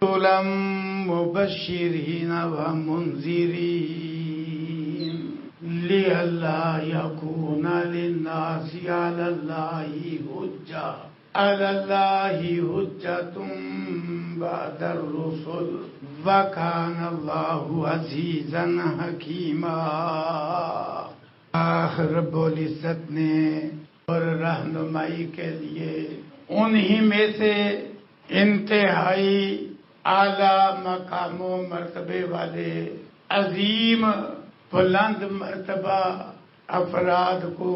رسولا مبشرین و منذرین لئلا یکون للناس علی اللہ حجۃ بعد الرسل وکان اللہ عزیزا حکیما۔ رب العزت نے اور رہنمائی کے لیے انہی میں سے انتہائی اعلیٰ مقام و مرتبے والے عظیم بلند مرتبہ افراد کو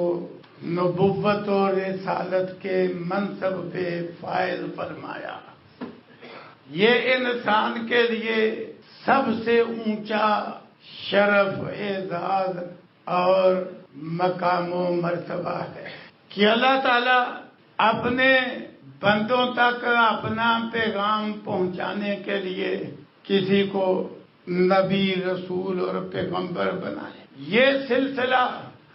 نبوت و رسالت کے منصب پہ فائز فرمایا۔ یہ انسان کے لیے سب سے اونچا شرف، اعزاز اور مقام و مرتبہ ہے کہ اللہ تعالیٰ اپنے بندوں تک اپنا پیغام پہنچانے کے لیے کسی کو نبی، رسول اور پیغمبر بنائے۔ یہ سلسلہ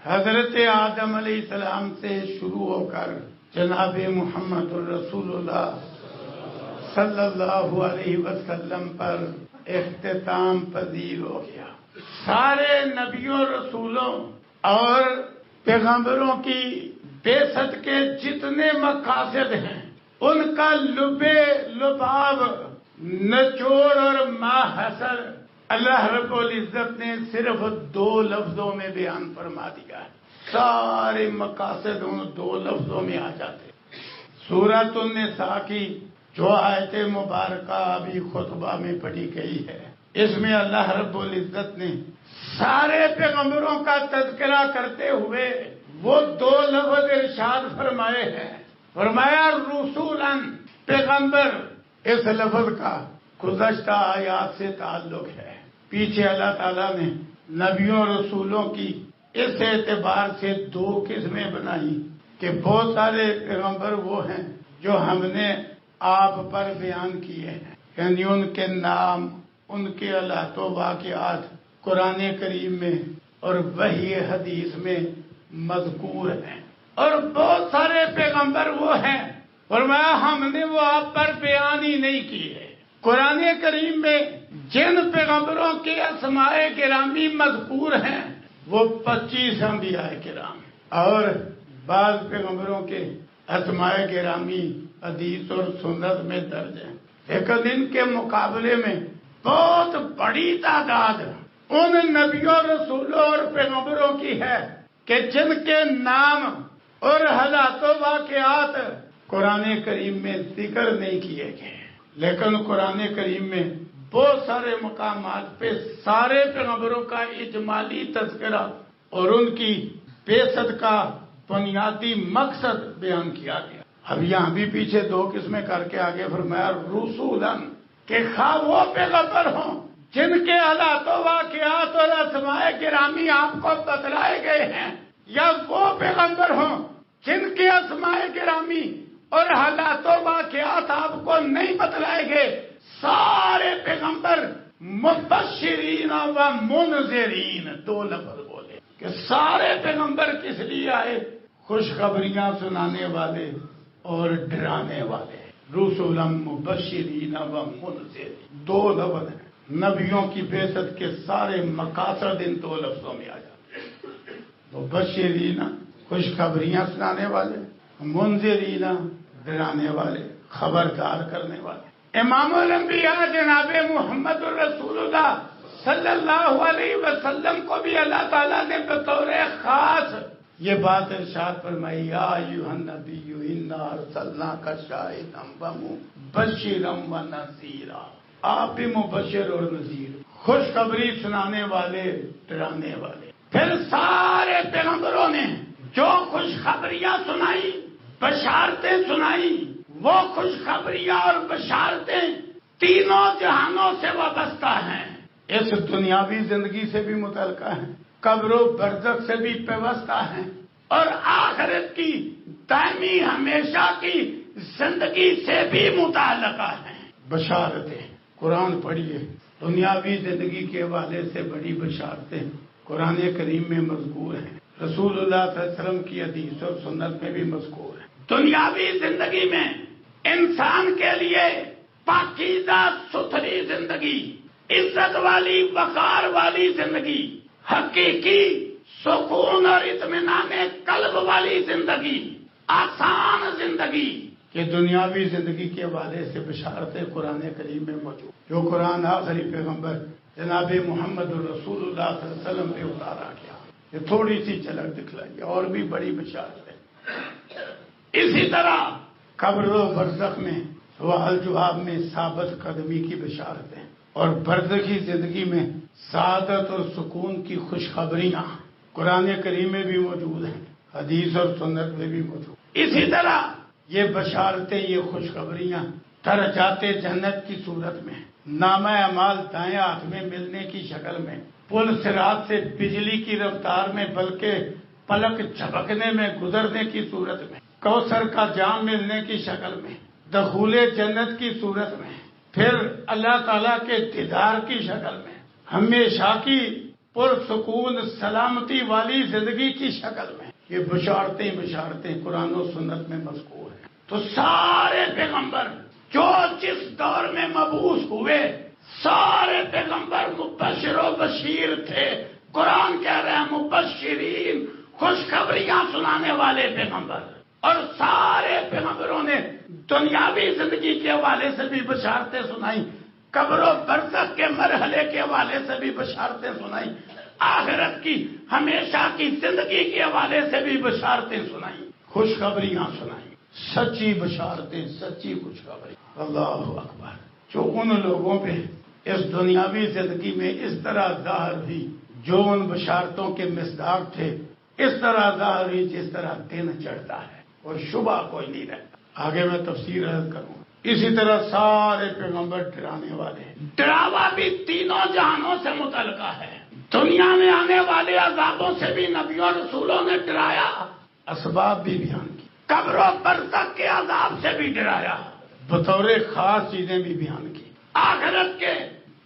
حضرت آدم علیہ السلام سے شروع ہو کر جناب محمد الرسول اللہ صلی اللہ علیہ وسلم پر اختتام پذیر ہو گیا۔ سارے نبیوں، رسولوں اور پیغمبروں کی بعثت کے جتنے مقاصد ہیں ان کا لباب، نچوڑ اور ماحصر اللہ رب العزت نے صرف 2 لفظوں میں بیان فرما دیا ہے۔ سارے مقاصد ان 2 لفظوں میں آ جاتے۔ سورۃ النساء کی جو آیت مبارکہ ابھی خطبہ میں پڑھی گئی ہے، اس میں اللہ رب العزت نے سارے پیغمبروں کا تذکرہ کرتے ہوئے وہ 2 لفظ ارشاد فرمائے ہیں۔ فرمایا رسولاً، پیغمبر، اس لفظ کا گزشتہ آیات سے تعلق ہے۔ پیچھے اللہ تعالیٰ نے نبیوں رسولوں کی اس اعتبار سے 2 قسمیں بنائی کہ بہت سارے پیغمبر وہ ہیں جو ہم نے آپ پر بیان کیے ہیں، یعنی ان کے نام، ان کے علات و واقعات قرآن کریم میں اور وحی حدیث میں مذکور ہیں، اور بہت سارے پیغمبر وہ ہیں فرمایا ہم نے وہ آپ پر بیان ہی نہیں کیے۔ قرآن کریم میں جن پیغمبروں کے اسماء گرامی مذکور ہیں وہ 25 انبیاء کرام، اور بعض پیغمبروں کے اسماء گرامی حدیث اور سنت میں درج ہیں، لیکن ان کے مقابلے میں بہت بڑی تعداد ان نبیوں، رسولوں اور پیغمبروں کی ہے کہ جن کے نام اور حالات و واقعات قرآن کریم میں ذکر نہیں کیے گئے، لیکن قرآن کریم میں بہت سارے مقامات پہ سارے پیغمبروں کا اجمالی تذکرہ اور ان کی بعثت کا بنیادی مقصد بیان کیا گیا۔ اب یہاں بھی پیچھے 2 قسمیں کر کے آگے فرمایا رسولاً، کہ خواہ وہ پیغمبر ہوں جن کے حالات و واقعات اور اسماء گرامی آپ کو بتلائے گئے ہیں، یا وہ پیغمبر ہوں جن کے اسماء گرامی اور حالات و واقعات آپ کو نہیں بتلائے گئے، سارے پیغمبر مبشرین و منذرین 2 لفظ بولے کہ سارے پیغمبر کس لیے آئے؟ خوشخبریاں سنانے والے اور ڈرانے والے۔ رسولا مبشرین و منذرین 2 لفظ ہیں۔ نبیوں کی بعثت کے سارے مقاصد ان 2 لفظوں میں آ جاتے ہیں۔ مبشرین خوشخبریاں سنانے والے، منذرین ڈرانے والے، خبردار کرنے والے۔ امام الانبیاء جناب محمد الرسول اللہ صلی اللہ علیہ وسلم کو بھی اللہ تعالیٰ نے بطور خاص یہ بات ارشاد فرمائی، یا ایھا النبی انا ارسلناک شاہدا ومبشرا ونذیرا۔ آپ بھی مبشر اور نذیر، خوشخبری سنانے والے، ڈرانے والے۔ پھر سارے پیغمبروں نے جو خوشخبریاں سنائی، بشارتیں سنائی، وہ خوشخبریاں اور بشارتیں تینوں جہانوں سے وابستہ ہیں، اس دنیاوی زندگی سے بھی متعلقہ ہیں، قبر و برزخ سے بھی پیوستہ ہیں، اور آخرت کی دائمی ہمیشہ کی زندگی سے بھی متعلقہ ہیں۔ بشارتیں قرآن پڑھیے، دنیاوی زندگی کے حوالے سے بڑی بشارتیں قرآن کریم میں مذکور ہیں، رسول اللہ صلی اللہ علیہ وسلم کی حدیث اور سنت میں بھی مذکور ہے۔ دنیاوی زندگی میں انسان کے لیے پاکیزہ ستھری زندگی، عزت والی وقار والی زندگی، حقیقی سکون اور اطمینان قلب والی زندگی، آسان زندگی، کہ دنیاوی زندگی کے حوالے سے بشارتیں قرآن کریم میں موجود، جو قرآن آخری پیغمبر جناب محمد الرسول اللہ صلی اللہ علیہ وسلم پہ اتارا گیا، یہ تھوڑی سی جھلک دکھلائی، اور بھی بڑی بشارت ہے۔ اسی طرح قبر و برزخ میں سوال جواب میں ثابت قدمی کی بشارتیں، اور برزخی زندگی میں سعادت اور سکون کی خوشخبریاں قرآن کریم میں بھی موجود ہیں، حدیث اور سنت میں بھی موجود۔ اسی طرح یہ بشارتیں، یہ خوشخبریاں درجات جنت کی صورت میں، نامہ اعمال دائیں ہاتھ میں ملنے کی شکل میں، پل صراط سے بجلی کی رفتار میں بلکہ پلک جھپکنے میں گزرنے کی صورت میں، کوثر کا جام ملنے کی شکل میں، دخول جنت کی صورت میں، پھر اللہ تعالیٰ کے دیدار کی شکل میں، ہمیشہ کی پرسکون سلامتی والی زندگی کی شکل میں، یہ بشارتیں قرآن و سنت میں مذکور ہیں۔ تو سارے پیغمبر جو جس دور میں مبعوث ہوئے، سارے پیغمبر مبشر و بشیر تھے۔ قرآن کہہ رہے ہیں مبشرین، خوشخبریاں سنانے والے پیغمبر، اور سارے پیغمبروں نے دنیاوی زندگی کے حوالے سے بھی بشارتیں سنائیں، قبر و برزخ کے مرحلے کے حوالے سے بھی بشارتیں سنائیں، آخرت کی ہمیشہ کی زندگی کے حوالے سے بھی بشارتیں سنائیں، خوشخبریاں سنائیں، سچی بشارتیں، سچی خوشخبری۔ اللہ اکبر۔ جو ان لوگوں پہ اس دنیاوی زندگی میں اس طرح ظاہر ہوئی جو ان بشارتوں کے مصداق تھے، اس طرح ظاہر ہوئی جس طرح دن چڑھتا ہے اور شبہ کوئی نہیں رہتا۔ آگے میں تفسیر عرض کروں۔ اسی طرح سارے پیغمبر ڈرانے والے ہیں۔ ڈراوا بھی تینوں جہانوں سے متعلقہ ہے۔ دنیا میں آنے والے عذابوں سے بھی نبیوں اور رسولوں نے ڈرایا، اسباب بھی بیان کی، قبر و برزخ کے عذاب سے بھی ڈرایا، بطور خاص چیزیں بھی بیان کی، آخرت کے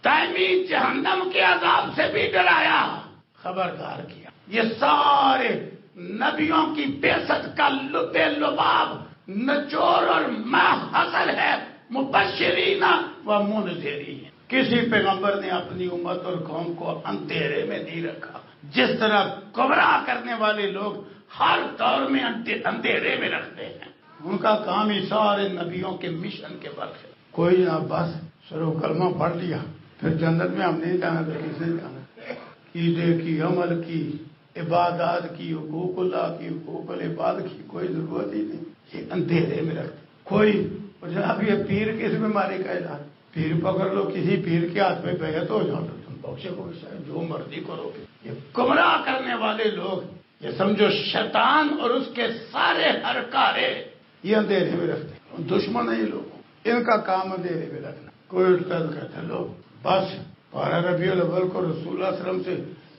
دائمی جہنم کے عذاب سے بھی ڈرایا، خبردار کیا۔ یہ سارے نبیوں کی بعثت کا لب لباب، نچوڑ اور محصل ہے مبشرین و منذرین۔ کسی پیغمبر نے اپنی امت اور قوم کو اندھیرے میں نہیں رکھا، جس طرح گمراہ کرنے والے لوگ ہر دور میں اندھیرے میں رکھتے ہیں۔ ان کا کام ہی سارے نبیوں کے مشن کے برخلاف ہے۔ کوئی نہ بس سرو کلمہ پڑھ لیا پھر جنت میں ہم نہیں جانا تو کس نے جانا؟ عقیدے کی، عمل کی، عبادات کی، حقوق اللہ کی، حقوق العباد کی کوئی ضرورت ہی نہیں، یہ اندھیرے میں رکھتے۔ کوئی جناب یہ پیر کس بیماری کا علاج؟ پیر پکڑ لو، کسی پیر کے ہاتھ میں بیعت ہو جاؤ تو تم بخشے کو جو مرضی کرو گے۔ یہ گمراہ کرنے والے لوگ، یہ سمجھو شیطان اور اس کے سارے ہرکارے یہ اندھیرے میں رکھتے ہیں، دشمن ہے یہ لوگ، ان کا کام اندھیرے میں رکھنا۔ کوئی اٹھتا کہتا ہے لوگ بس 12 ربیع الاول کو رسول اللہ صلی اللہ علیہ وسلم سے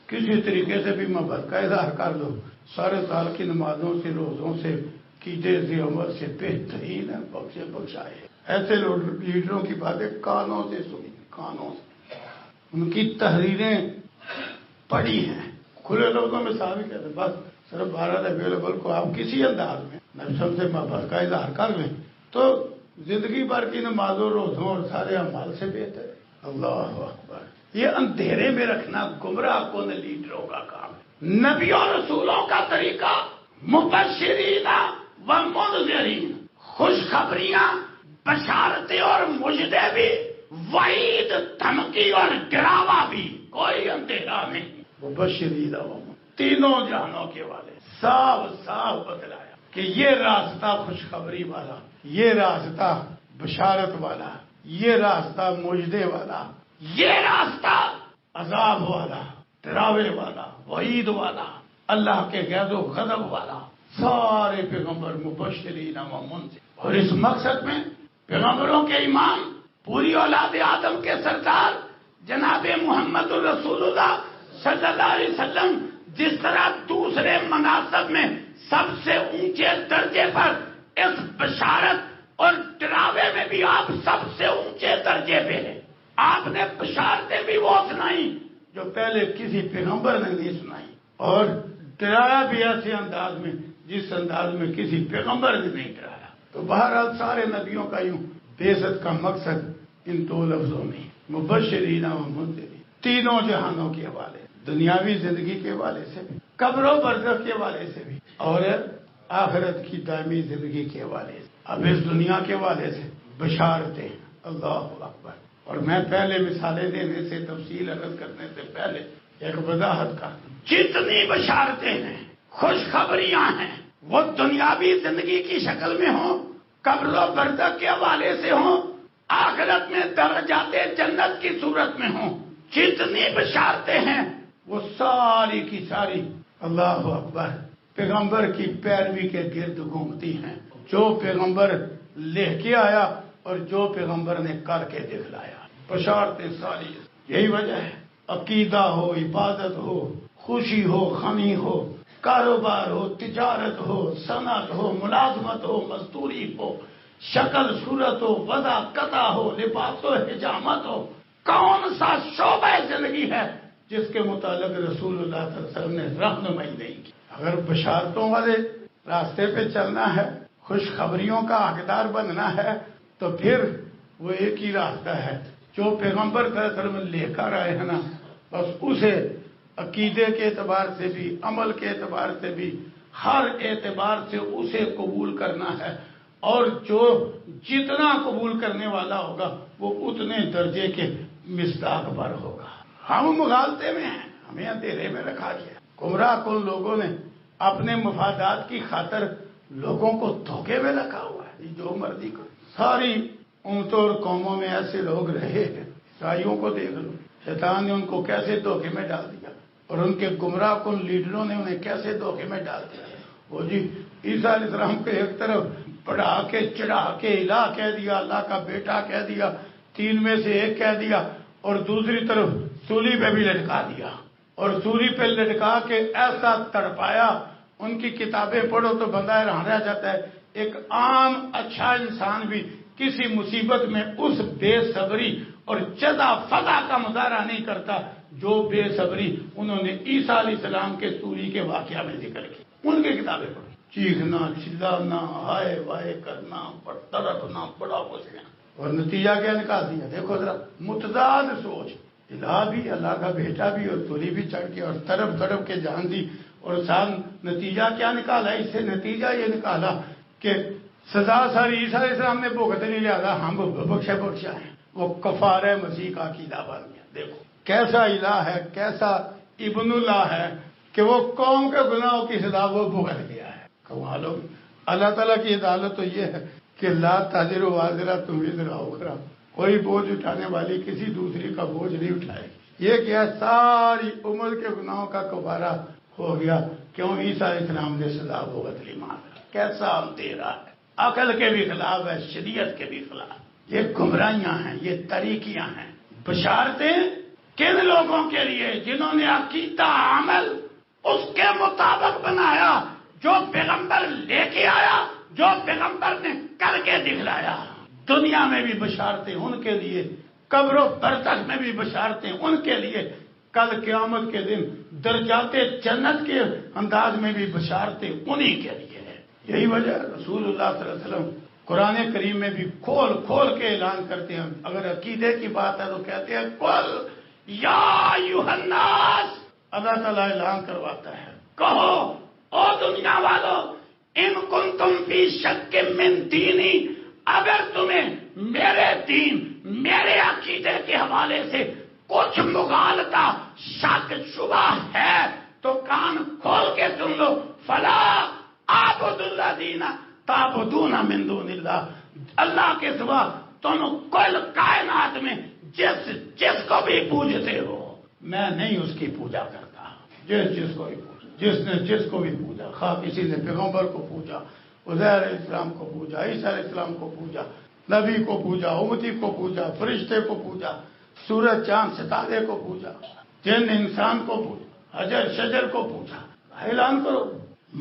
کسی طریقے سے بھی محبت کا اظہار کر دو، سارے سال کی نمازوں سے، روزوں سے، عقیدے سے، عمل سے بہترین ہے، بخشے بخشائے۔ ایسے لیڈروں کی باتیں کانوں سے سنی، کانوں سے، ان کی تحریریں پڑھی ہیں، کھلے لفظوں میں ثابت کہتے ہیں بس صرف 12 ربیع الاول کو آپ کسی انداز میں نبی سے محبت کا اظہار کر لیں تو زندگی بھر کی نمازوں، روزوں اور سارے اعمال سے بہتر ہے۔ اللہ اکبر۔ یہ اندھیرے میں رکھنا گمراہ کن لیڈروں کا کام ہے۔ نبیوں رسولوں کا طریقہ مبشرین و منذرین، خوشخبریاں، بشارتیں اور مجدے بھی، وعید، دھمکی اور ڈراوا بھی، کوئی اندھیرا نہیں۔ مبشرین و منذرین، تینوں جہانوں کے والے صاف صاف بتلایا کہ یہ راستہ خوشخبری والا، یہ راستہ بشارت والا، یہ راستہ مجدے والا، یہ راستہ عذاب والا، ڈراوے والا، وعید والا، اللہ کے غیظ و غضب والا، سارے پیغمبر مبشرین و منذرین۔ اور اس مقصد میں پیغمبروں کے امام، پوری اولاد آدم کے سردار جناب محمد الرسول اللہ صلی اللہ علیہ وسلم جس طرح دوسرے مناصب میں سب سے اونچے درجے پر، اس بشارت اور ڈراوے میں بھی آپ سب سے اونچے درجے پہ ہیں۔ آپ نے بشارتیں بھی وہ سنائی جو پہلے کسی پیغمبر نے نہیں سنائی، اور ڈرایا بھی ایسے انداز میں جس انداز میں کسی پیغمبر نے نہیں ڈرایا۔ تو بہرحال سارے نبیوں کا یوں بعثت کا مقصد ان 2 لفظوں میں مبشرین و منذرین، تینوں جہانوں کے حوالے، دنیاوی زندگی کے حوالے سے بھی، قبر و برزخ کے حوالے سے بھی، اور آخرت کی دائمی زندگی کے حوالے سے۔ اب اس دنیا کے حوالے سے بشارتیں، اللہ اکبر۔ اور میں پہلے مثالیں دینے سے، تفصیل عرض کرنے سے پہلے ایک وضاحت کا، جتنی بشارتیں ہیں، خوشخبریاں ہیں، وہ دنیاوی زندگی کی شکل میں ہوں، قبر و برزخ کے حوالے سے ہوں، آخرت میں درجات جنت کی صورت میں ہوں، جتنی بشارتیں ہیں وہ ساری کی ساری اللہ اکبر پیغمبر کی پیروی کے گرد گھومتی ہیں، جو پیغمبر لے کے آیا اور جو پیغمبر نے کر کے دکھلایا، بشارتیں ساری۔ یہی وجہ ہے، عقیدہ ہو، عبادت ہو، خوشی ہو، غمی ہو، کاروبار ہو، تجارت ہو، صنعت ہو، ملازمت ہو، مزدوری ہو، شکل صورت ہو، وضع قطع ہو، لباس و حجامت ہو، کون سا شعبہ زندگی ہے جس کے متعلق رسول اللہ صلی اللہ علیہ وسلم نے رہنمائی نہیں کی؟ اگر بشارتوں والے راستے پہ چلنا ہے، خوشخبریوں کا حقدار بننا ہے، تو پھر وہ ایک ہی راستہ ہے جو پیغمبر صلی اللہ علیہ وسلم لے کر آئے ہیں نا، بس اسے عقیدے کے اعتبار سے بھی، عمل کے اعتبار سے بھی، ہر اعتبار سے اسے قبول کرنا ہے، اور جو جتنا قبول کرنے والا ہوگا وہ اتنے درجے کے مصداق پر ہوگا۔ ہم مغالطے میں ہیں، ہمیں اندھیرے میں رکھا گیا۔ گمراہ کن لوگوں نے اپنے مفادات کی خاطر لوگوں کو دھوکے میں رکھا ہوا ہے، جو مرضی کرو۔ ساری امتوں اور قوموں میں ایسے لوگ رہے ہیں، عیسائیوں کو دیکھ لو، شیطان نے ان کو کیسے دھوکے میں ڈال دیا، اور ان کے گمراہ کن لیڈروں نے انہیں کیسے دھوکے میں ڈال دیا۔ وہ جی عیسیٰ علیہ السلام کو ایک طرف بڑھا کے چڑھا کے الہ کہہ دیا، اللہ کا بیٹا کہہ دیا، 3 میں سے 1 کہہ دیا، اور دوسری طرف سولی پہ بھی لٹکا دیا، اور سولی پہ لٹکا کے ایسا تڑپایا، ان کی کتابیں پڑھو تو بندہ حیران رہ جاتا ہے۔ ایک عام اچھا انسان بھی کسی مصیبت میں اس بے صبری اور جزا فضا کا مظاہرہ نہیں کرتا جو بے صبری انہوں نے عیسیٰ علیہ السلام کے سولی کے واقعہ میں ذکر کی۔ ان کی کتابیں پڑھو، چیخنا، چلانا، ہائے وائے کرنا، تڑپنا، بڑا کچھ ہے، اور نتیجہ کیا نکال دیا؟ دیکھو ذرا، متضاد سوچ، الہ بھی، اللہ کا بیٹا بھی، اور سولی بھی چڑھ کے اور تڑپ تڑپ کے جان دی، اور ساتھ نتیجہ کیا نکالا؟ اس سے نتیجہ یہ نکالا کہ سزا ساری عیسیٰ علیہ السلام نے بھگت نہیں، لہذا ہم بخشا ہیں۔ وہ کفارہ مسیح کا عقیدہ بن گیا۔ دیکھو کیسا الہ ہے، کیسا ابن اللہ ہے کہ وہ قوم کے گناہوں کی سزا وہ بھگت گیا ہے۔ کمال ہو۔ اللہ تعالیٰ کی عدالت تو یہ ہے کہ لا تزر وازرۃ وزر اخری، کوئی بوجھ اٹھانے والی کسی دوسری کا بوجھ نہیں اٹھائے گی۔ یہ کیا؟ ساری عمر کے گناہوں کا کفارہ ہو گیا، کیوں؟ عیسیٰ علیہ السلام نے سزا بھگت لی۔ کیسا اندھیرا ہے، عقل کے بھی خلاف ہے، شریعت کے بھی خلاف۔ یہ گمراہیاں ہیں، یہ طریقیاں ہیں۔ بشارتیں کن لوگوں کے لیے؟ جنہوں نے عقیدہ عمل اس کے مطابق بنایا جو پیغمبر لے کے آیا، جو پیغمبر نے کر کے دکھلایا۔ دنیا میں بھی بشارتیں ان کے لیے، قبر و برزخ میں بھی بشارتیں ان کے لیے، کل قیامت کے دن درجات جنت کے انداز میں بھی بشارتیں انہی کے لیے ہے۔ یہی وجہ رسول اللہ صلی اللہ علیہ وسلم قرآن کریم میں بھی کھول کھول کے اعلان کرتے ہیں۔ اگر عقیدے کی بات ہے تو کہتے ہیں قل یا ایھا الناس، اللہ تعالیٰ اعلان کرواتا ہے، کہو او دنیا والو، ان کنتم فی شک من دینی، اگر تمہیں میرے دین، میرے عقیدے کے حوالے سے کچھ مغالطہ، شک، شبہ ہے تو کان کھول کے سن لو۔ فلا اعبد الذین تعبدون من دون اللہ، اللہ کے سوا تم کل کائنات میں جس کو بھی پوجتے ہو، میں نہیں اس کی پوجا کرتا۔ جس کو بھی پوجا، جس نے جس کو بھی پوجا، خواہ کسی نے پیغمبر کو پوجا، عزیر علیہ السلام کو پوجا، عیسیٰ علیہ السلام کو پوجا، نبی کو پوجا، امتی کو پوجا، فرشتے کو پوجا، سورج چاند ستارے کو پوجا، جن انسان کو پوجا، حجر شجر کو پوجا۔ اعلان کرو،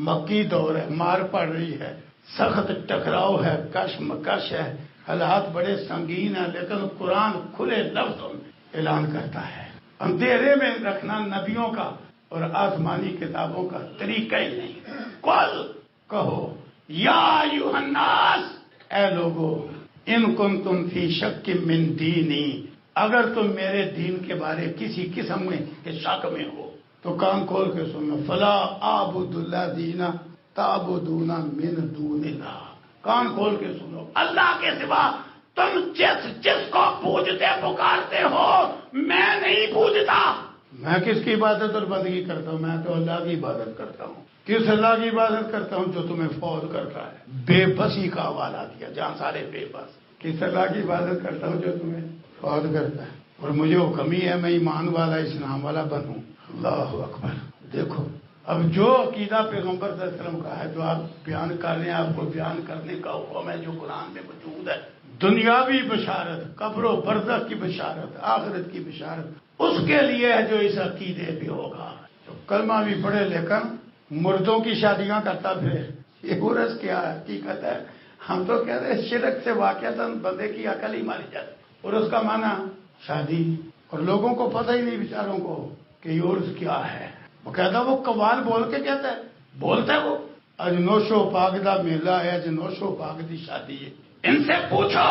مکی دور ہے، مار پڑ رہی ہے، سخت ٹکراؤ ہے، کشمکش ہے، حالات بڑے سنگین ہیں، لیکن قرآن کھلے لفظوں میں اعلان کرتا ہے۔ اندھیرے میں رکھنا نبیوں کا اور آسمانی کتابوں کا طریقہ ہی نہیں۔ قل، کہو، یا ایھا الناس، اے لوگو، ان کنتم فی شک من دینی، اگر تم میرے دین کے بارے کسی قسم میں کے شک میں ہو تو کان کھول کے سنو، فلا اعبد الذین تعبدون من دون اللہ، کان کھول کے سنو، اللہ کے سوا تم جس کو پوجتے پکارتے ہو میں نہیں پوجتا۔ میں کس کی عبادت اور بندگی کرتا ہوں؟ میں تو اللہ کی عبادت کرتا ہوں۔ کس اللہ کی عبادت کرتا ہوں؟ جو تمہیں فوت کرتا ہے۔ بے بسی کا حوالہ دیا، جہاں سارے بے بس۔ کس اللہ کی عبادت کرتا ہوں؟ جو تمہیں فوت کرتا ہے، اور مجھے حکم ہی ہے میں ایمان والا اسلام والا بنوں۔ اللہ اکبر۔ دیکھو اب جو عقیدہ پیغمبر صلی اللہ علیہ وسلم کا ہے، جو آپ بیان کر رہے ہیں، آپ کو بیان کرنے کا حکم ہے جو قرآن میں موجود ہے، دنیاوی بشارت، قبر و برزخ کی بشارت، آخرت کی بشارت اس کے لیے ہے جو اس عقیدے پہ ہوگا۔ جو کلمہ بھی پڑھے لیکن مردوں کی شادیاں کرتا پھر، یہ عرض کیا حقیقت ہے؟ ہم تو کہتے ہیں شرک سے واقعہ بندے کی عقل ہی ماری جاتی، اور اس کا معنی شادی، اور لوگوں کو پتہ ہی نہیں بیچاروں کو کہ یہ عرض کیا ہے۔ وہ کہتا وہ قوال بول کے کہتا ہے، بولتا ہے وہ اج نوشو پاک دا میلہ ہے، اج نوشو پاک دی شادی ہے۔ ان سے پوچھو،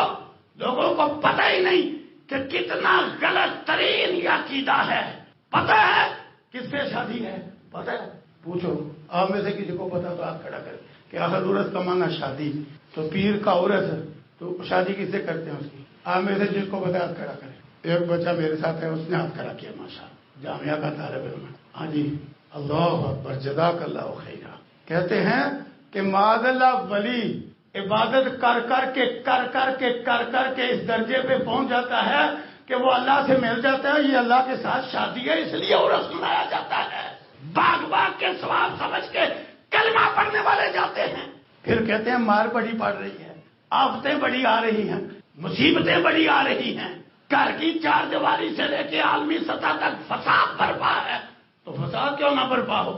لوگوں کو پتہ ہی نہیں کہ کتنا غلط ترین یہ عقیدہ ہے۔ پتہ ہے کس سے شادی ہے؟ پتہ ہے؟ پوچھو، آپ میں سے کسی کو پتا تو آپ کھڑا کریں کہ آخر عرس کا معنی شادی، تو پیر کا عرس ہے تو شادی کس سے کرتے ہیں اس کی؟ آپ میں سے جس کو پتا آپ کھڑا کریں۔ ایک بچہ میرے ساتھ ہے، اس نے ہاتھ کھڑا کیا، ماشاء جامعہ کا طالب علم ہے۔ ہاں جی، اللہ اکبر، جزاک اللہ خیرہ۔ کہتے ہیں کہ معاذ اللہ ولی عبادت کر کر کے اس درجے پہ پہنچ جاتا ہے کہ وہ اللہ سے مل جاتا ہے، یہ اللہ کے ساتھ شادی ہے، اس لیے عرس منایا جاتا ہے۔ باغ کے ثواب سمجھ کے کلمہ پڑھنے والے جاتے ہیں، پھر کہتے ہیں مار بڑی پڑ رہی ہے، آفتیں بڑی آ رہی ہیں، مصیبتیں بڑی آ رہی ہیں، گھر کی چار دیواری سے لے کے عالمی سطح تک فساد برپا ہے، تو فساد کیوں نہ برپا ہو؟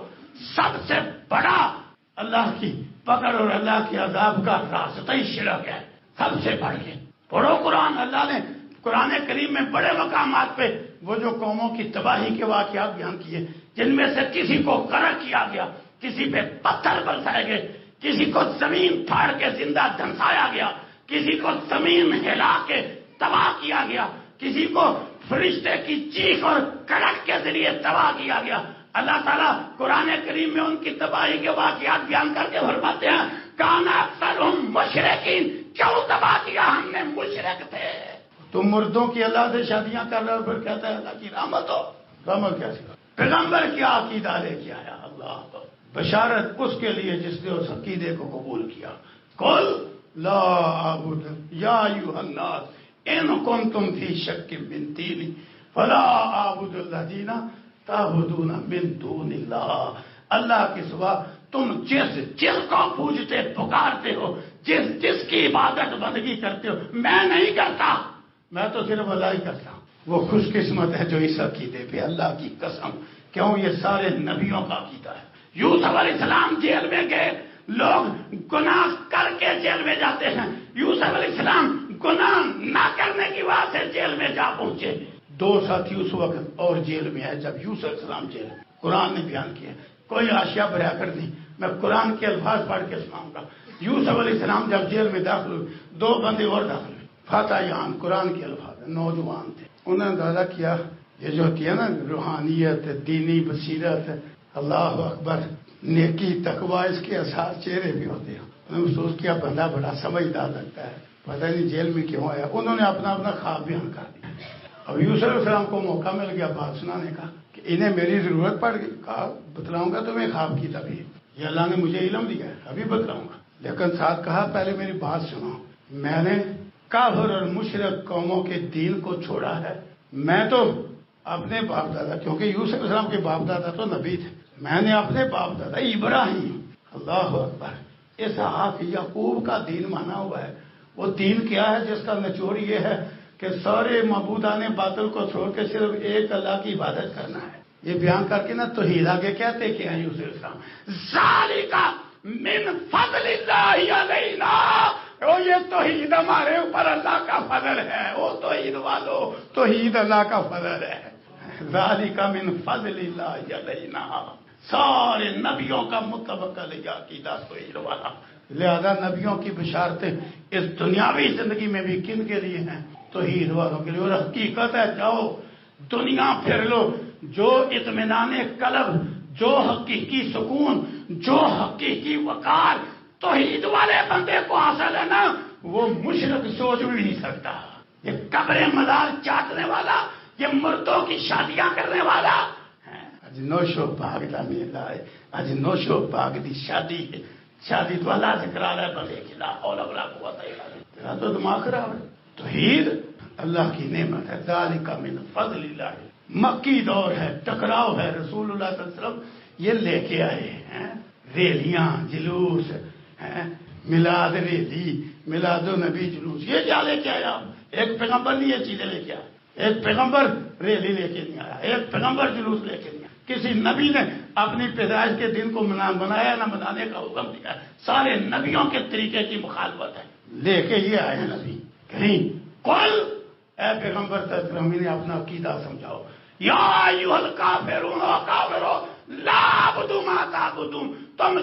سب سے بڑا اللہ کی پکڑ اور اللہ کے عذاب کا راستہ ہی شرک ہے، سب سے بڑھ کے۔ پڑھو قرآن، اللہ نے قرآن کریم میں بڑے مقامات پہ وہ جو قوموں کی تباہی کے واقعات بیان کیے، جن میں سے کسی کو غرق کیا گیا، کسی پہ پتھر برسائے گئے، کسی کو زمین پھاڑ کے زندہ دھنسایا گیا، کسی کو زمین ہلا کے تباہ کیا گیا، کسی کو فرشتے کی چیخ اور کڑک کے ذریعے تباہ کیا گیا۔ اللہ تعالیٰ قرآن کریم میں ان کی تباہی کے واقعات بیان کر کے فرماتے ہیں کان اکثرہم مشرکین، کیوں تباہ کیا؟ ہم نے مشرک تھے۔ تم مردوں کی اللہ سے شادیاں کر رہے ہو، پھر کہتا ہے اللہ کی رحمت ہو، رحمت کیسے؟ پیغمبر کیا عقیدہ لے کے آیا؟ اللہ بشارت اس کے لیے جس نے اس عقیدے کو قبول کیا۔ قل لا اعبد یا ایھا الناس ان کنتم فی شک من دینی فلا اعبد الذین تعبدون من دون اللہ، اللہ کے سوا تم جس کو پوجتے پکارتے ہو، جس کی عبادت بندگی کرتے ہو میں نہیں کرتا، میں تو صرف اللہ ہی کرتا ہوں۔ وہ خوش قسمت ہے جو اس عقیدے پہ، اللہ کی قسم، کیوں یہ سارے نبیوں کا عقیدہ ہے۔ یوسف علیہ السلام جیل میں گئے، لوگ گناہ کر کے جیل میں جاتے ہیں، یوسف علیہ السلام گناہ نہ کرنے کی وجہ سے جیل میں جا پہنچے۔ دو ساتھی اس وقت اور جیل میں آئے جب یوسف علیہ السلام جیل میں، قرآن نے بیان کیا، کوئی آشیا برا کر نہیں، میں قرآن کے الفاظ پڑھ کے سناؤں گا۔ یوسف علیہ السلام جب جیل میں داخل ہوئے، دو بندے اور داخل ہوئے، فاتحان قرآن کے الفاظ، نوجوان تھے، انہوں نے اندازہ کیا یہ جو ہوتی ہے نا روحانیت، دینی بصیرت، اللہ اکبر، نیکی، تقوی، اس کے اثار چہرے بھی ہوتے ہیں۔ انہوں نے محسوس کیا بندہ بڑا سمجھدار لگتا ہے، پتہ نہیں جیل میں کیوں آیا۔ انہوں نے اپنا خواب بیان کر دیا۔ اب یوسف علیہ السلام کو موقع مل گیا بات سنانے کا کہ انہیں میری ضرورت پڑ گئی، کہا بتلاؤں گا تمہیں خواب کی تعبیر، یہ اللہ نے مجھے علم دیا ہے، ابھی بتلاؤں گا، لیکن ساتھ کہا پہلے میری بات سنو، میں نے کافر اور مشرک قوموں کے دین کو چھوڑا ہے، میں تو اپنے باپ دادا، کیونکہ یوسف علیہ السلام کے باپ دادا تو نبی تھے، میں نے اپنے باپ دادا ابراہیم، اللہ اکبر، اسحاق، یعقوب کا دین مانا ہوا ہے۔ وہ دین کیا ہے جس کا نچوڑ یہ ہے کہ سارے معبودان باطل کو چھوڑ کے صرف ایک اللہ کی عبادت کرنا ہے۔ یہ بیان کر کے نا توحید آگے کہتے کہ ہیں یوسف علیہ السلام ذالک من فضل اللہ علینا، وہ یہ توحید ہمارے اوپر اللہ کا فضل ہے، وہ توحید والو، توحید اللہ کا فضل ہے۔ ذالک من فضل اللہ علینا، سارے نبیوں کا متفق علیہ عقیدہ توحید والا، لہذا نبیوں کی بشارتیں اس دنیاوی زندگی میں بھی کن کے لیے ہیں؟ توحید والوں کے لیے. اور حقیقت ہے جاؤ دنیا پھر لو، جو اطمینان قلب، جو حقیقی سکون، جو حقیقی وقار توحید والے بندے کو حاصل ہے نا، وہ مشرک سوچ بھی نہیں سکتا. یہ قبر مزار چاٹنے والا، یہ مردوں کی شادیاں کرنے والا اج نوشو پاک دا میلہ ہے، اج نوشو پاک دی شادی ہے. شادی تو اللہ سے کرا رہا ہے، بس ایک لا حول ولا قوت الا باللہ. تیرا تو دماغ خراب ہے. توحید اللہ کی نعمت ہے. ذالک من فضل اللہ. مکی دور ہے، ٹکراؤ ہے. رسول اللہ صلی اللہ علیہ وسلم یہ لے کے آئے ہیں ریلیاں، جلوس ہیں، میلاد ریلی، میلاد النبی جلوس. یہ کیا لے کے آیا؟ ایک پیغمبر نہیں یہ چیزیں لے کے آیا. ایک پیغمبر ریلی لے کے نہیں آیا، ایک پیغمبر جلوس لے کے نہیں آیا. کسی نبی نے اپنی پیدائش کے دن کو بنایا نہ بنانے کا حکم دیا. سارے نبیوں کے طریقے کی مخالفت ہے. لے کے یہ آئے ہیں نبی. کہیں کل اے پیغمبر تسلیم نے اپنا عقیدہ سمجھاؤ. یا ایھا الکافرون کافرون لا اعبد ما تعبدون. تم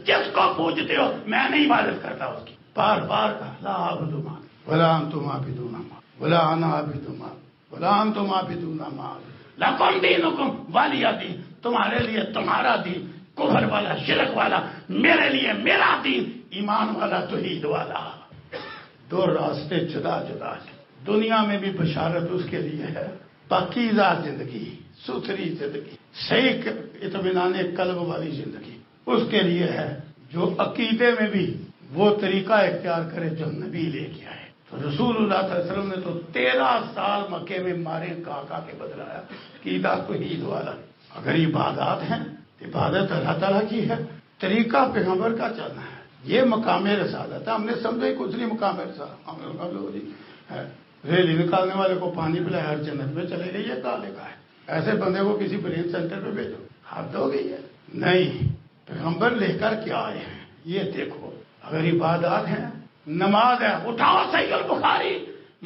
جس کو پوجتے ہو میں نہیں عبادت کرتا اس کی. بار بار کہا لا اعبد ما ولا انتم عابدون ما ولا انا عابد ما ولا انتم عابدون ما لکم دینکم ولی دین. تمہارے لیے تمہارا دین، کفر والا، شرک والا، میرے لیے میرا دین، ایمان والا، توحید والا. دو راستے جدا جدا ہیں. دنیا میں بھی بشارت اس کے لیے ہے، پاکیزہ زندگی، ستھری زندگی، صحیح اطمینان قلب والی زندگی اس کے لیے ہے جو عقیدے میں بھی وہ طریقہ اختیار کرے جو نبی لے کے آئے. تو رسول اللہ صلی اللہ علیہ وسلم نے تو 13 سال مکے میں مارے کا کے بدلایا. عقیدہ توحید والا. اگر عبادات ہیں، عبادت اللہ تعالیٰ کی ہے، طریقہ پیغمبر کا چلنا ہے. یہ مقام رسالت ہے. ہم نے سمجھا ہی کچھ نہیں مقام رسالت. ہم نے ہے ریلی نکالنے والے کو پانی پلائے ہر جنت میں چلے گئے، یہ کہاں لکھا ہے؟ ایسے بندے کو کسی برین سینٹر پہ بھیجو، حد ہو گئی ہے. نہیں، پیغمبر لے کر کیا آئے ہیں یہ دیکھو. اگر عبادات ہیں، نماز ہے، اٹھاؤ صحیح البخاری.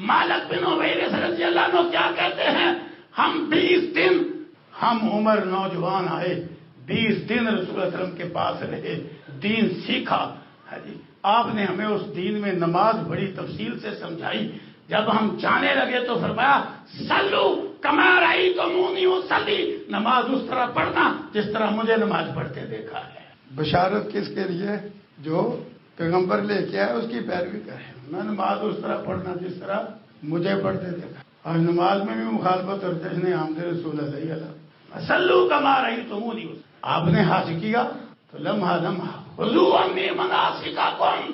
مالک بن عویرث رضی اللہ عنہ کیا کہتے ہیں؟ ہم 20 دن، ہم عمر نوجوان آئے، 20 دن رسول اللہ علیہ وسلم کے پاس رہے، دین سیکھا. آپ نے ہمیں اس دین میں نماز بڑی تفصیل سے سمجھائی. جب ہم جانے لگے تو فرمایا سلو کما رأیتمونی اصلی. نماز اس طرح پڑھنا جس طرح مجھے نماز پڑھتے دیکھا ہے. بشارت کس کے لیے؟ جو پیغمبر لے کے آئے اس کی پیروی کرے. میں نماز اس طرح پڑھنا جس طرح مجھے پڑھتے دیکھا. اور نماز میں بھی مخالفت اور جشن عامد رسول اللہ سلو کما رأیتمونی. آپ نے حج کیا تو لمحہ لمحہ خذوا عنی مناسککم،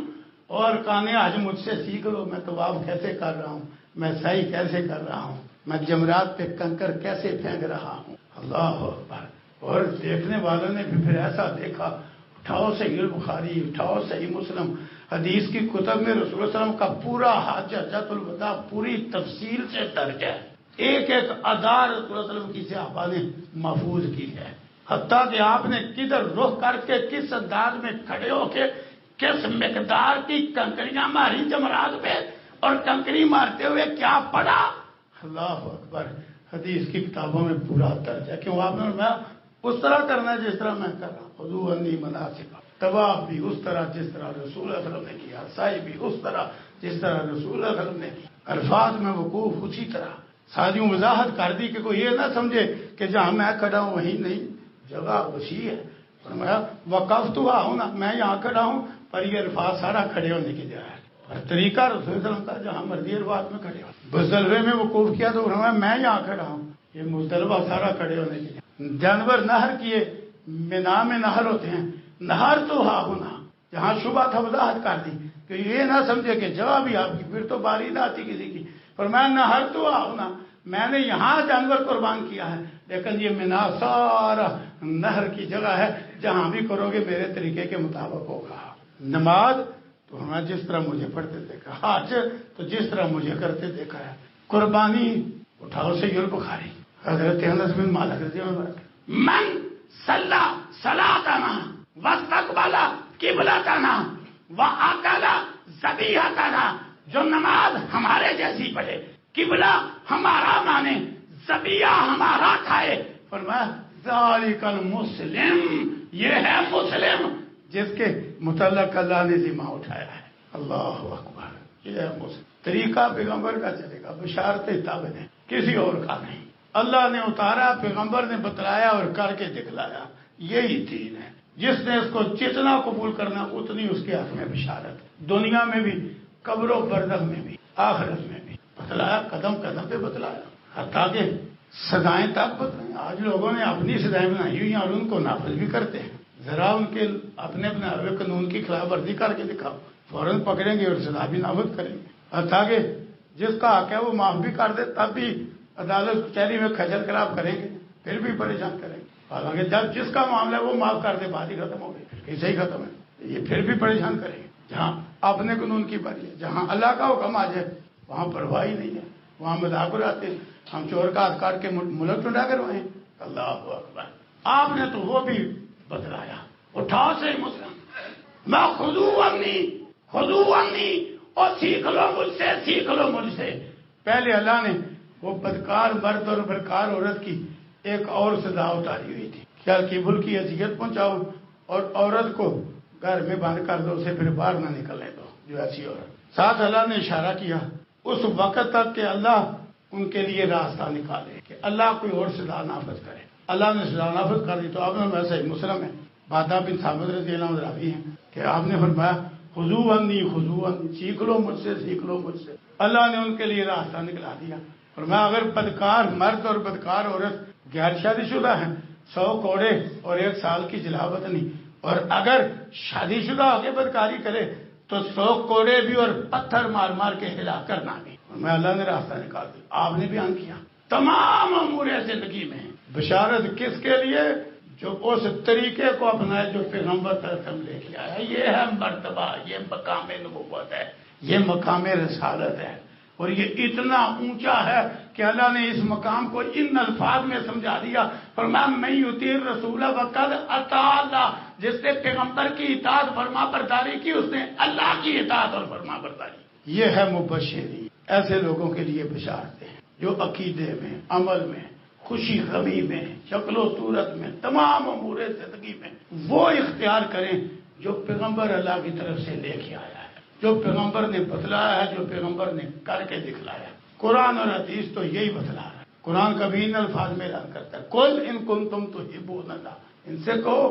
اور کانے آج مجھ سے سیکھ لو. میں طواف کیسے کر رہا ہوں، میں سعی کیسے کر رہا ہوں، میں جمرات پہ کنکر کیسے پھینک رہا ہوں. اللہ اکبر. اور دیکھنے والوں نے بھی پھر ایسا دیکھا. اٹھاؤ صحیح البخاری، اٹھاؤ صحیح مسلم، حدیث کی کتب میں رسول اللہ علیہ وسلم کا پورا حجۃ الوداع پوری تفصیل سے درج ہے. ایک ایک ادا رسول اللہ علیہ وسلم کی صحابہ نے محفوظ کی ہے. حتیٰ کہ آپ نے کدھر رخ کر کے کس انداز میں کھڑے ہو کے کس مقدار کی کنکریاں ماری جمرات پہ، اور کنکری مارتے ہوئے کیا پڑا. اللہ اکبر. حدیث کی کتابوں میں پورا درج ہے. کیوں؟ آپ نے میں اس طرح کرنا ہے جس طرح میں کر رہا ہوں. خذوا عنی مناسککم. طواف بھی اس طرح جس طرح رسول اللہ صلی اللہ علیہ وسلم نے کیا، سعی بھی اس طرح جس طرح رسول اللہ صلی اللہ علیہ وسلم نے کی، عرفات میں وقوف اسی طرح. ساتھیوں وضاحت کر دی کہ کوئی یہ نہ سمجھے کہ جہاں میں کھڑا ہوں وہیں نہیں، جگہ وسیع ہے. فرمایا وقفت ہونا، میں یہاں کھڑا ہوں، پر یہ عرفات سارا کھڑے ہونے کی جگہ ہے. اور طریقہ رسول اللہ علیہ وسلم کا جہاں مرضی عرفات میں کھڑے ہو. مزدلفے میں وقوف کیا تو فرمایا میں یہاں کھڑا ہوں، یہ مزدلفہ سارا کھڑے ہونے کی جگہ. جانور نہر کیے، مینا میں نہر ہوتے ہیں، نہر تو ہاں ہونا، جہاں شبہ تھا وضاحت کر دی کہ یہ نہ سمجھے کہ جگہ بھی آپ کی پھر تو باری نہ آتی کسی کی. فرمایا نہر تو ہاں ہونا، میں نے یہاں جانور قربان کیا ہے، لیکن یہ مینا سارا نہر کی جگہ ہے، جہاں بھی کرو گے میرے طریقے کے مطابق ہوگا. نماز تو ہمیں جس طرح مجھے پڑھتے دیکھا، حج تو جس طرح مجھے کرتے دیکھا ہے. قربانی اٹھاؤ صحیح البخاری. حضرت انس بن مالک رضی اللہ عنہ من صلی صلاتنا واستقبل قبلتنا واکل ذبیحتنا، جو نماز ہمارے جیسی پڑھے، قبلہ ہمارا مانے، ذبیحہ ہمارا کھائے. فرمایا ذالک المسلم، یہ ہے مسلم. جس کے متعلق اللہ نے ذمہ اٹھایا ہے۔ اللہ اکبر، یہ ہے طریقہ پیغمبر کا چلے گا، بشارتیں تابع کسی اور کا نہیں۔ اللہ نے اتارا، پیغمبر نے بتلایا اور کر کے دکھلایا، یہی دین ہے۔ جس نے اس کو جتنا قبول کرنا اتنی اس کے حق میں بشارت، دنیا میں بھی، قبر و برزخ میں بھی، آخرت میں بھی بتلایا، قدم قدم پہ بتلایا، حتیٰ کہ سزائیں تک بتلائیں۔ آج لوگوں نے اپنی سزائیں بنائی ہوئی ہیں اور ان کو نافذ بھی کرتے ہیں۔ ذرا ان کے اپنے ہوئے قانون کی خلاف ورزی کر کے دکھاؤ، فوراً پکڑیں گے اور سزا بھی نافذ کریں گے۔ حتیٰ کہ جس کا حق ہے وہ معاف بھی کر دے تب بھی عدالت کچہری میں کھجل خراب کریں گے، پھر بھی پریشان کریں گے۔ حالانکہ جب جس کا معاملہ ہے وہ معاف کر دے، بات ہی ختم ہو گئی، کیسے ہی ختم ہے، یہ پھر بھی پریشان کریں گے۔ جہاں اپنے قانون کی باری ہے، جہاں اللہ کا حکم آ جائے وہاں پرواہ ہی نہیں ہے، وہاں مذاق اڑاتے ہیں، ہم چور کا ہاتھ کاٹ کے ملک ٹنڈا کروائیں۔ اللہ اکبر، آپ نے تو وہ بھی بتلایا۔ اٹھاؤ سے مسلم، میں خذو عنی اور سیکھ لو مجھ سے، سیکھ لو مجھ سے۔ پہلے اللہ نے وہ بدکار مرد اور بدکار عورت کی ایک اور سزا اتاری ہوئی تھی، کیا کیبل کی اذیت پہنچاؤ اور عورت کو گھر میں بند کر دو، اسے پھر باہر نہ نکلنے دو، جو ایسی عورت۔ ساتھ اللہ نے اشارہ کیا اس وقت تک کہ اللہ ان کے لیے راستہ نکالے، کہ اللہ کوئی اور سزا نافذ کرے۔ اللہ نے سزا نافذ کر دی تو آپ نے ویسا ہی مسلم ہے، بادہ بن ثابت رضی اللہ عنہ راوی ہیں کہ آپ نے فرمایا خذو عنی، سیکھ لو مجھ سے، سیکھ لو مجھ سے۔ اللہ نے ان کے لیے راستہ نکلا دیا۔ فرمایا اگر بدکار مرد اور بدکار عورت غیر شادی شدہ ہیں، 100 کوڑے اور 1 سال کی جلاوت نہیں، اور اگر شادی شدہ ہو کے بدکاری کرے تو 100 کوڑے بھی اور پتھر مار مار کے ہلا کرنا بھی۔ میں اللہ نے راستہ نکال دیا۔ آپ نے بیان کیا تمام امور زندگی میں بشارت کس کے لیے؟ جو اس طریقے کو اپنائے جو پیغمبر ترسم لے کے آیا۔ یہ ہے مرتبہ، یہ مقام نبوت ہے، یہ مقام رسالت ہے، اور یہ اتنا اونچا ہے کہ اللہ نے اس مقام کو ان الفاظ میں سمجھا دیا۔ فرمایا من یطیع الرسول فقد اطاع اللہ، جس نے پیغمبر کی اطاعت فرما برداری کی اس نے اللہ کی اطاعت اور فرما برداری۔ یہ ہے مبشرین، ایسے لوگوں کے لیے بشارتیں ہیں جو عقیدے میں، عمل میں، خوشی غمی میں، شکل و صورت میں، تمام امور زندگی میں وہ اختیار کریں جو پیغمبر اللہ کی طرف سے لے کے آیا ہے، جو پیغمبر نے بتلایا ہے، جو پیغمبر نے کر کے دکھلایا۔ قرآن اور حدیث تو یہی بتلا رہا ہے۔ قرآن کبھی ان الفاظ میں اعلان کرتا ہے قل ان کنتم تحبون اللہ، ان سے کہو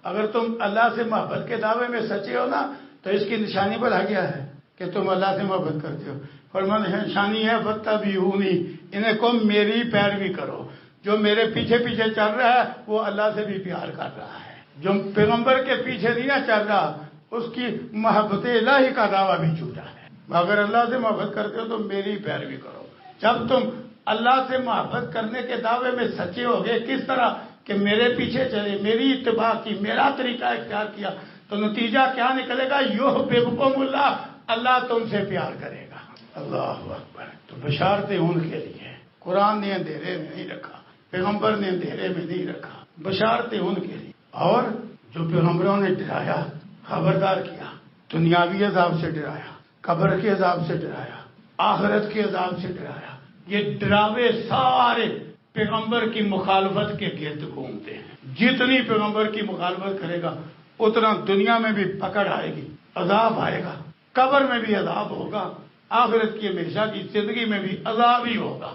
اگر تم اللہ سے محبت کے دعوے میں سچے ہو نا تو اس کی نشانی بتا گیا ہے کہ تم اللہ سے محبت کرتے ہو۔ فرمایا نشانی ہے فاتبعونی، انہیں کو میری پیروی کرو۔ جو میرے پیچھے پیچھے چل رہا ہے وہ اللہ سے بھی پیار کر رہا ہے، جو پیغمبر کے پیچھے نہیں نہ چل رہا اس کی محبت الہی کا دعویٰ بھی جھوٹا ہے۔ اگر اللہ سے محبت کرتے ہو تو میری پیروی کرو۔ جب تم اللہ سے محبت کرنے کے دعوے میں سچے ہو گئے، کس طرح کہ میرے پیچھے چلے، میری اتباع کی، میرا طریقہ اختیار کیا، تو نتیجہ کیا نکلے گا؟ یحببکم اللہ، اللہ تم سے پیار کرے گا۔ اللہ اکبر۔ تو بشارتیں ان کے لیے، قرآن نے اندھیرے میں نہیں رکھا، پیغمبر نے اندھیرے میں نہیں رکھا، بشارتیں ان کے لیے۔ اور جو پیغمبروں نے ڈرایا، خبردار کیا، دنیاوی عذاب سے ڈرایا، قبر کے عذاب سے ڈرایا، آخرت کے عذاب سے ڈرایا، یہ ڈراوے سارے پیغمبر کی مخالفت کے گرد گھومتے ہیں۔ جتنی پیغمبر کی مخالفت کرے گا اتنا دنیا میں بھی پکڑ آئے گی، عذاب آئے گا، قبر میں بھی عذاب ہوگا، آخرت کی ہمیشہ کی زندگی میں بھی عذاب ہی ہوگا۔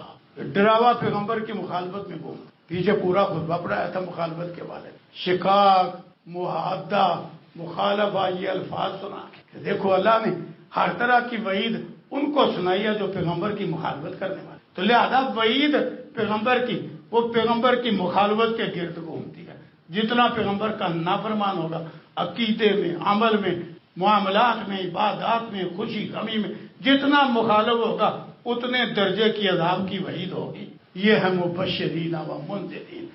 ڈراوا پیغمبر کی مخالفت میں گھوم، پیچھے پورا خطبہ پڑھایا تھا مخالفت کے بارے میں، شقاق، محادہ، مخالفہ، یہ الفاظ سنا کہ دیکھو اللہ نے ہر طرح کی وعید ان کو سنائی ہے جو پیغمبر کی مخالفت کرنے والے، تو لہذا وعید پیغمبر کی، وہ پیغمبر کی مخالفت کے گرد گھومتی ہے۔ جتنا پیغمبر کا نافرمان ہوگا، عقیدے میں، عمل میں، معاملات میں، عبادات میں، خوشی غمی میں جتنا مخالف ہوگا اتنے درجے کی عذاب کی وعید ہوگی۔ یہ ہے مبشرین و منذرین،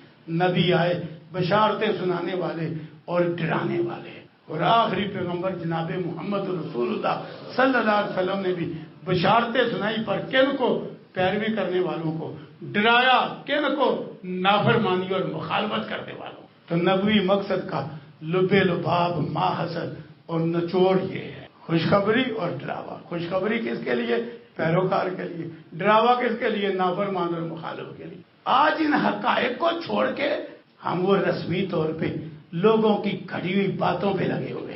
نبی آئے بشارتیں سنانے والے اور ڈرانے والے، اور آخری پیغمبر جناب محمد رسول اللہ صلی اللہ علیہ وسلم نے بھی بشارتیں سنائی، پر کن کو؟ پیروی کرنے والوں کو، ڈرایا کن کو؟ نافرمانی اور مخالفت کرنے والوں۔ تو نبوی مقصد کا لب لباب ماحصل اور نچوڑ یہ ہے، خوشخبری اور ڈراوا۔ خوشخبری کس کے لیے؟ پیروکار کے لیے۔ ڈراوا کس کے لیے؟ نافرمان اور مخالف کے لیے۔ آج ان حقائق کو چھوڑ کے ہم وہ رسمی طور پہ لوگوں کی کھڑی ہوئی باتوں پہ لگے ہوئے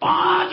5